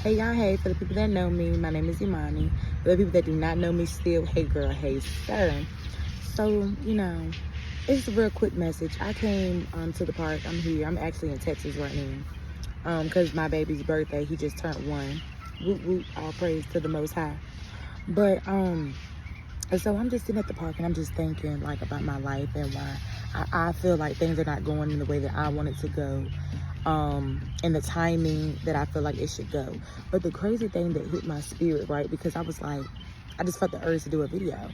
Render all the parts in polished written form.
Hey y'all, hey, for the people that know me, my name is Imani. For the people that do not know me still, hey girl, hey sir. So, it's a real quick message. I came to the park. I'm here. I'm actually in Texas right now. Because my baby's birthday, he just turned 1. Woot woot, all praise to the Most High. But and so I'm just sitting at the park and I'm just thinking like about my life and why I feel like things are not going in the way that I want it to go. And the timing that I feel like it should go. But the crazy thing that hit my spirit, right, because I was like, I just felt the urge to do a video.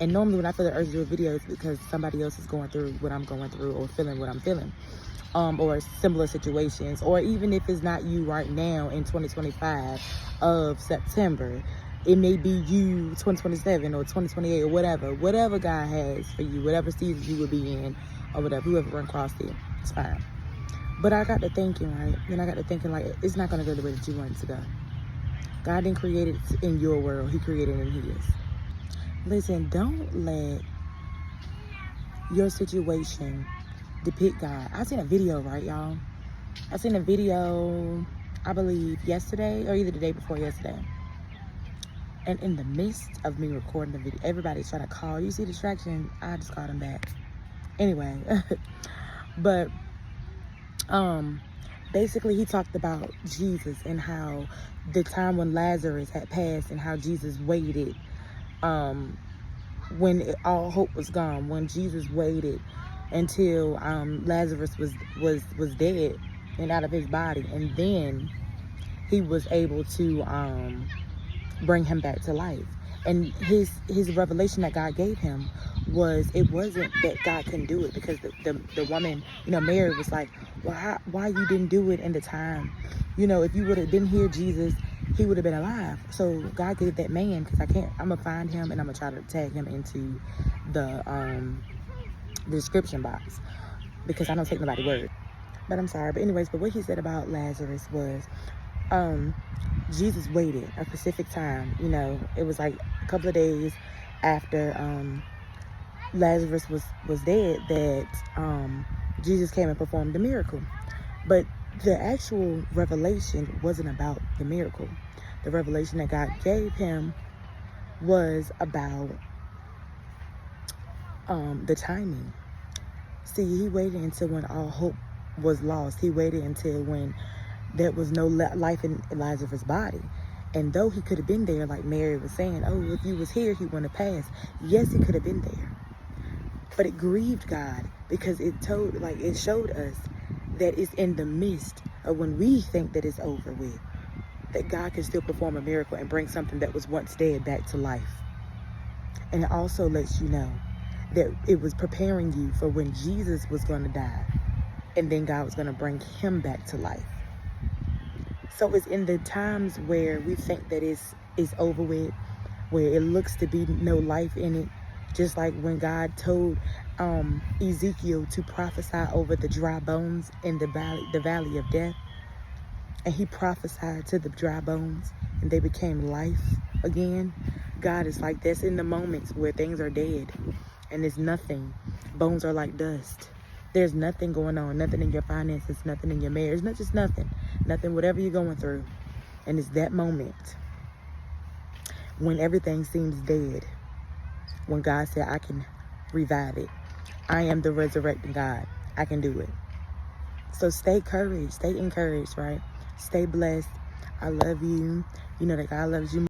And normally when I feel the urge to do a video, it's because somebody else is going through what I'm going through or feeling what I'm feeling. Or similar situations, or even if it's not you right now in 2025 of September, it may be you 2027 or 2028 or whatever God has for you, whatever season you will be in or whatever, whoever run across it, it's fine. But I got to thinking, right? And I got to thinking, like, it's not going to go the way that you want it to go. God didn't create it in your world. He created it in His. Listen, don't let your situation depict God. I seen a video, right, y'all? I seen a video, I believe, yesterday or either the day before yesterday. And in the midst of me recording the video, everybody's trying to call. You see distraction? I just called him back. Anyway, but basically he talked about Jesus and how the time when Lazarus had passed and how Jesus waited when all hope was gone, when Jesus waited until Lazarus was dead and out of his body, and then he was able to bring him back to life. And his revelation that God gave him was, it wasn't that God couldn't do it, because the woman, Mary was like, well, why you didn't do it in the time? If you would have been here, Jesus, he would have been alive. So God gave that man, because I'm going to find him and I'm going to try to tag him into the description box, because I don't take nobody's word. But I'm sorry. But anyways, but what he said about Lazarus was, Jesus waited a specific time. It was like a couple of days after Lazarus was dead that Jesus came and performed the miracle. But the actual revelation wasn't about the miracle. The revelation that God gave him was about the timing. See, he waited until when all hope was lost. He waited until when there was no life in Lazarus' body. And though he could have been there, like Mary was saying, oh, if you was here, he wouldn't have passed. Yes, he could have been there. But it grieved God, because it showed us that it's in the midst of when we think that it's over with, that God can still perform a miracle and bring something that was once dead back to life. And it also lets you know that it was preparing you for when Jesus was going to die, and then God was going to bring him back to life. So it's in the times where we think that it's over with, where it looks to be no life in it, just like when God told Ezekiel to prophesy over the dry bones in the valley of death. And he prophesied to the dry bones and they became life again. God is like this in the moments where things are dead and there's nothing. Bones are like dust. There's nothing going on, nothing in your finances, nothing in your marriage, not just nothing, whatever you're going through. And it's that moment when everything seems dead, when God said, I can revive it. I am the resurrecting God. I can do it. So stay encouraged, right? Stay blessed. I love you. You know that God loves you.